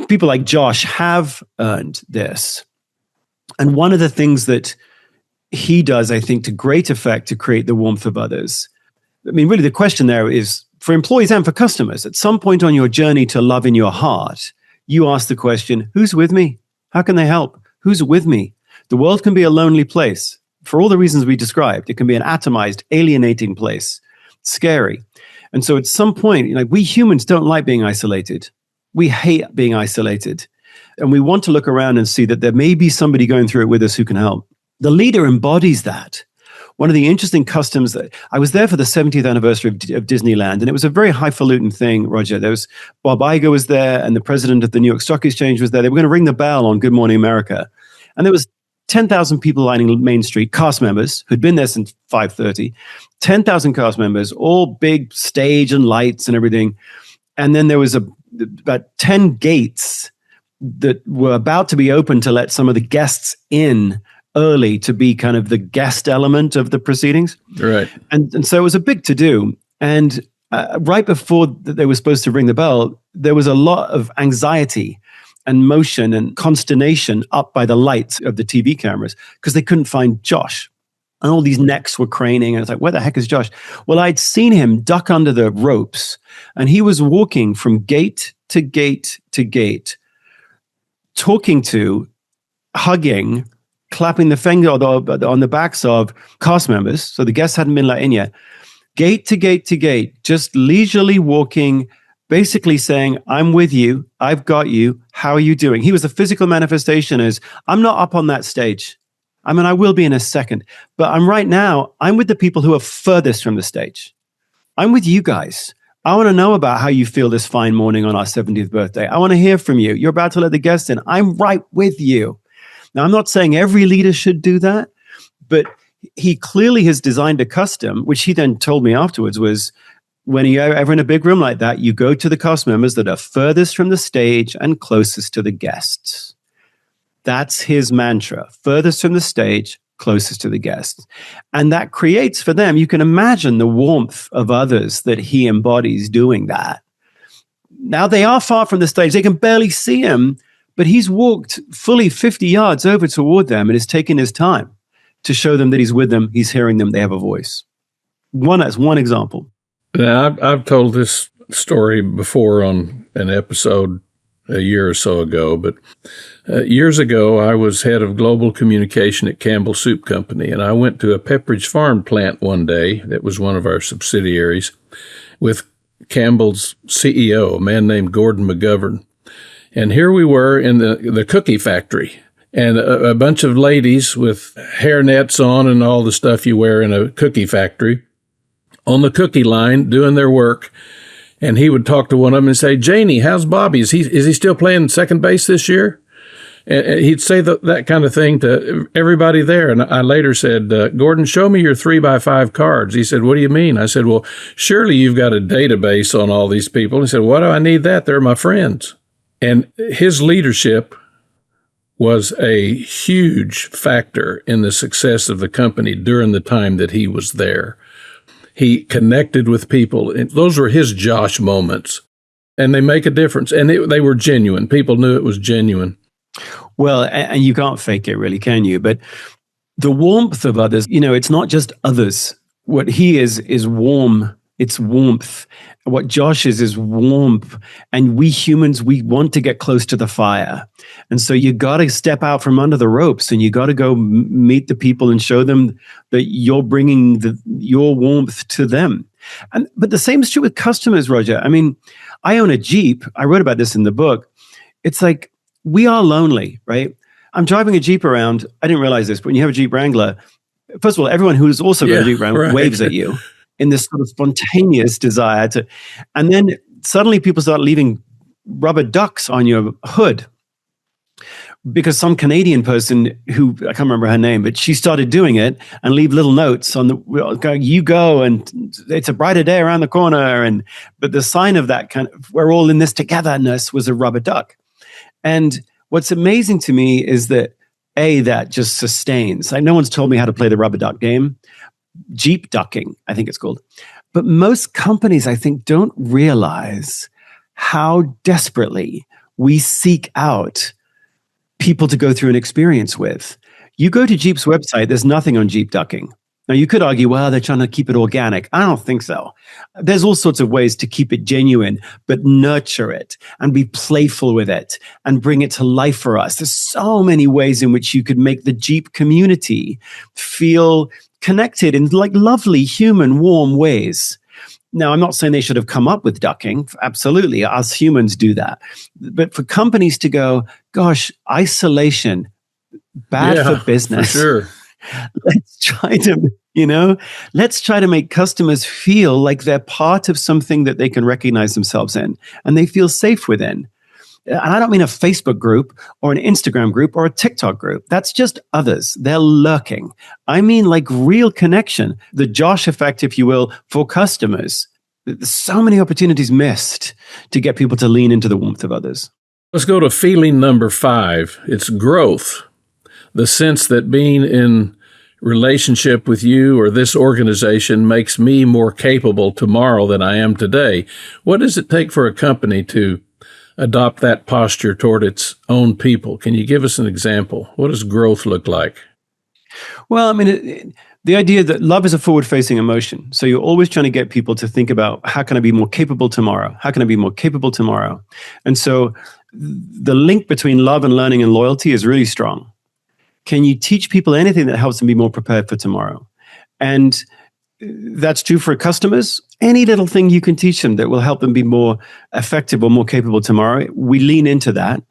people like Josh have earned this. And one of the things that he does, I think, to great effect to create the warmth of others, I mean, really the question there is, for employees and for customers, at some point on your journey to love in your heart, you ask the question, who's with me? How can they help? Who's with me? The world can be a lonely place. For all the reasons we described, it can be an atomized, alienating place. It's scary. And so at some point, we humans don't like being isolated. We hate being isolated. And we want to look around and see that there may be somebody going through it with us who can help. The leader embodies that. One of the interesting customs that I was there for the 70th anniversary of Disneyland, and it was a very highfalutin thing, Roger. There was Bob Iger was there, and the president of the New York Stock Exchange was there. They were going to ring the bell on Good Morning America. And there was 10,000 people lining Main Street, cast members who'd been there since 5:30, 10,000 cast members, all big stage and lights and everything. And then there was about 10 gates that were about to be opened to let some of the guests in early to be kind of the guest element of the proceedings. Right. And so it was a big to-do. And right before they were supposed to ring the bell, there was a lot of anxiety and motion and consternation up by the lights of the TV cameras because they couldn't find Josh. And all these necks were craning. And it's like, where the heck is Josh? Well, I'd seen him duck under the ropes, and he was walking from gate to gate to gate, talking to, hugging, clapping the finger on the backs of cast members. So the guests hadn't been let in yet. Gate to gate to gate, just leisurely walking, basically saying, I'm with you. I've got you. How are you doing? He was the physical manifestation as, I'm not up on that stage. I mean, I will be in a second. But I'm with the people who are furthest from the stage. I'm with you guys. I want to know about how you feel this fine morning on our 70th birthday. I want to hear from you. You're about to let the guests in. I'm right with you. Now, I'm not saying every leader should do that, but he clearly has designed a custom, which he then told me afterwards was, when you're ever in a big room like that, you go to the cast members that are furthest from the stage and closest to the guests. That's his mantra, furthest from the stage, closest to the guests. And that creates for them, you can imagine the warmth of others that he embodies doing that. Now they are far from the stage. They can barely see him, but he's walked fully 50 yards over toward them and has taken his time to show them that he's with them, he's hearing them, they have a voice. That's one example. Now, I've told this story before on an episode a year or so ago, but years ago, I was head of global communication at Campbell Soup Company, and I went to a Pepperidge Farm plant one day that was one of our subsidiaries with Campbell's CEO, a man named Gordon McGovern. And here we were in the cookie factory, and a bunch of ladies with hairnets on and all the stuff you wear in a cookie factory on the cookie line doing their work. And he would talk to one of them and say, Janie, how's Bobby? Is he still playing second base this year? And he'd say that kind of thing to everybody there. And I later said, Gordon, show me your 3x5 cards. He said, what do you mean? I said, well, surely you've got a database on all these people. He said, why do I need that? They're my friends. And his leadership was a huge factor in the success of the company during the time that he was there. He connected with people. And those were his Josh moments, and they make a difference. And they were genuine. People knew it was genuine. Well, and you can't fake it really, can you? But The warmth of others, it's not just others. What he is warm. It's warmth. What Josh is warmth. And we humans, we want to get close to the fire. And so you got to step out from under the ropes and you got to go meet the people and show them that you're bringing your warmth to them. But the same is true with customers, Roger. I mean, I own a Jeep. I wrote about this in the book. It's like, we are lonely, right? I'm driving a Jeep around. I didn't realize this, but when you have a Jeep Wrangler, first of all, everyone who's also got a Jeep Wrangler waves at you in this sort of spontaneous desire to, and then suddenly people start leaving rubber ducks on your hood because some Canadian person who, I can't remember her name, but she started doing it and leave little notes on you go and it's a brighter day around the corner. But the sign of that kind of, we're all in this togetherness was a rubber duck. And what's amazing to me is that that just sustains. No one's told me how to play the rubber duck game. Jeep ducking, I think it's called. But most companies, I think, don't realize how desperately we seek out people to go through an experience with. You go to Jeep's website, there's nothing on Jeep ducking. Now, you could argue, well, they're trying to keep it organic. I don't think so. There's all sorts of ways to keep it genuine, but nurture it and be playful with it and bring it to life for us. There's so many ways in which you could make the Jeep community feel connected in like lovely, human, warm ways. Now, I'm not saying they should have come up with ducking. Absolutely, us humans do that. But for companies to go, gosh, isolation, bad for business. For sure. Let's try to make customers feel like they're part of something that they can recognize themselves in and they feel safe within. And I don't mean a Facebook group or an Instagram group or a TikTok group. That's just others. They're lurking. I mean like real connection, the Josh effect, if you will, for customers. There's so many opportunities missed to get people to lean into the warmth of others. Let's go to feeling number 5. It's growth. The sense that being in relationship with you or this organization makes me more capable tomorrow than I am today. What does it take for a company to adopt that posture toward its own people? Can you give us an example? What does growth look like? Well, I mean, the idea that love is a forward-facing emotion. So you're always trying to get people to think about, how can I be more capable tomorrow? How can I be more capable tomorrow? And so the link between love and learning and loyalty is really strong. Can you teach people anything that helps them be more prepared for tomorrow? And that's true for customers. Any little thing you can teach them that will help them be more effective or more capable tomorrow, we lean into that.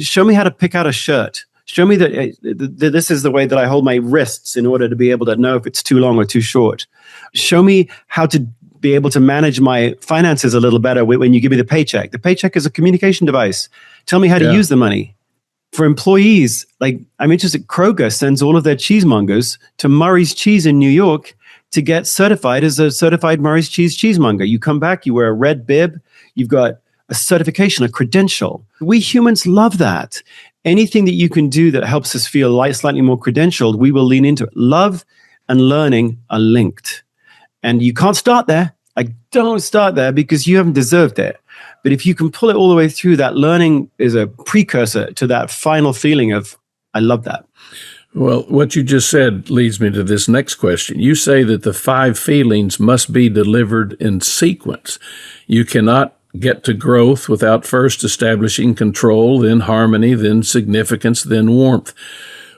Show me how to pick out a shirt. Show me that this is the way that I hold my wrists in order to be able to know if it's too long or too short. Show me how to be able to manage my finances a little better when you give me the paycheck. The paycheck is a communication device. Tell me how to use the money. For employees, like I'm interested, Kroger sends all of their cheesemongers to Murray's Cheese in New York to get certified as a certified Murray's Cheese cheesemonger. You come back, you wear a red bib, you've got a certification, a credential. We humans love that. Anything that you can do that helps us feel slightly more credentialed, we will lean into it. Love and learning are linked. And you can't start there. Like, don't start there because you haven't deserved it. But if you can pull it all the way through, that learning is a precursor to that final feeling of, I love that. Well, what you just said leads me to this next question. You say that the 5 feelings must be delivered in sequence. You cannot get to growth without first establishing control, then harmony, then significance, then warmth.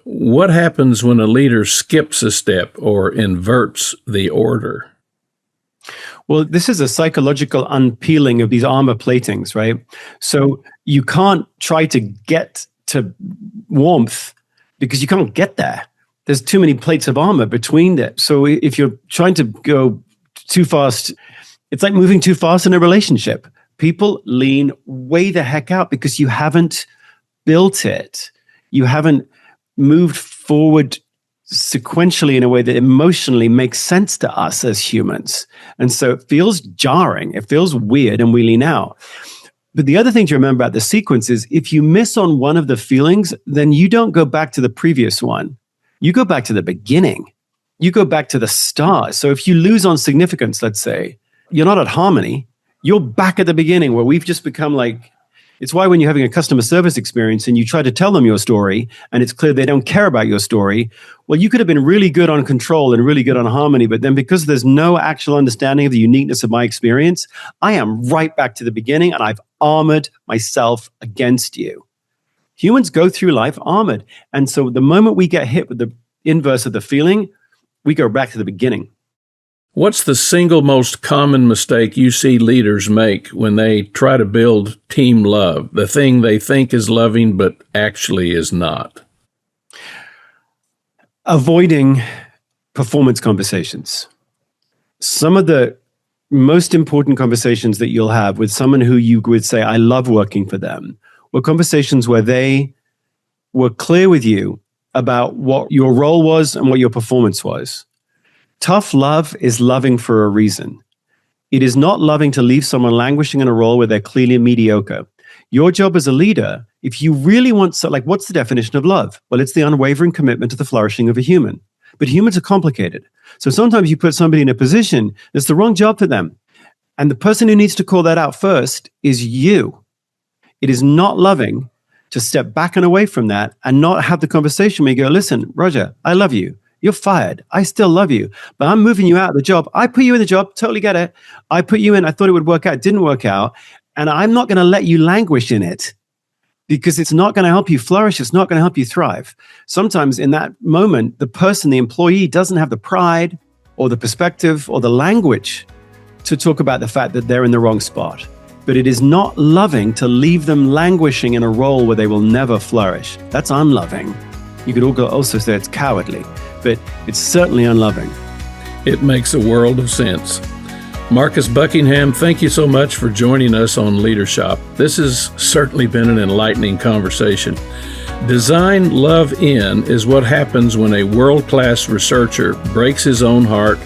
What happens when a leader skips a step or inverts the order? Well, this is a psychological unpeeling of these armor platings, right? So you can't try to get to warmth because you can't get there. There's too many plates of armor between it. So if you're trying to go too fast, it's like moving too fast in a relationship. People lean way the heck out because you haven't built it. You haven't moved forward sequentially in a way that emotionally makes sense to us as humans. And so it feels jarring, it feels weird, and we lean out. But the other thing to remember about the sequence is if you miss on one of the feelings, then you don't go back to the previous one. You go back to the beginning. You go back to the start. So if you lose on significance, let's say, you're not at harmony, you're back at the beginning where we've just become like, It's why when you're having a customer service experience and you try to tell them your story and it's clear they don't care about your story, well, you could have been really good on control and really good on harmony, but then because there's no actual understanding of the uniqueness of my experience, I am right back to the beginning and I've armored myself against you. Humans go through life armored. And so the moment we get hit with the inverse of the feeling, we go back to the beginning. What's the single most common mistake you see leaders make when they try to build team love, the thing they think is loving but actually is not? Avoiding performance conversations. Some of the most important conversations that you'll have with someone who you would say, I love working for them, were conversations where they were clear with you about what your role was and what your performance was. Tough love is loving for a reason. It is not loving to leave someone languishing in a role where they're clearly mediocre. Your job as a leader, if you really want, what's the definition of love? Well, it's the unwavering commitment to the flourishing of a human. But humans are complicated. So sometimes you put somebody in a position that's the wrong job for them. And the person who needs to call that out first is you. It is not loving to step back and away from that and not have the conversation where you go, listen, Roger, I love you. You're fired. I still love you, but I'm moving you out of the job. I put you in the job. Totally get it. I put you in. I thought it would work out. It didn't work out. And I'm not going to let you languish in it because it's not going to help you flourish. It's not going to help you thrive. Sometimes in that moment, the person, the employee doesn't have the pride or the perspective or the language to talk about the fact that they're in the wrong spot. But it is not loving to leave them languishing in a role where they will never flourish. That's unloving. You could also say it's cowardly. But it's certainly unloving. It makes a world of sense. Marcus Buckingham, thank you so much for joining us on Leadership. This has certainly been an enlightening conversation. Design love in is what happens when a world-class researcher breaks his own heart,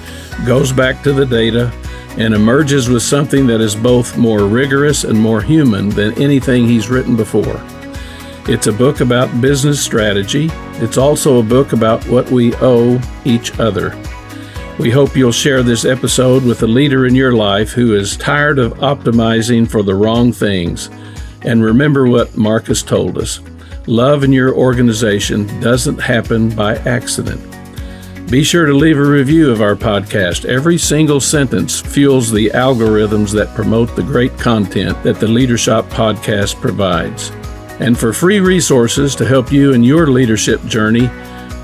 goes back to the data, and emerges with something that is both more rigorous and more human than anything he's written before. It's a book about business strategy. It's also a book about what we owe each other. We hope you'll share this episode with a leader in your life who is tired of optimizing for the wrong things. And remember what Marcus told us. Love in your organization doesn't happen by accident. Be sure to leave a review of our podcast. Every single sentence fuels the algorithms that promote the great content that the Leadership podcast provides. And for free resources to help you in your leadership journey,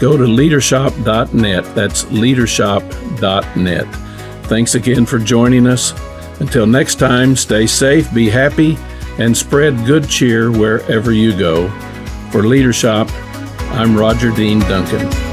go to leadership.net. That's leadership.net. Thanks again for joining us. Until next time, stay safe, be happy, and spread good cheer wherever you go. For Leadership, I'm Roger Dean Duncan.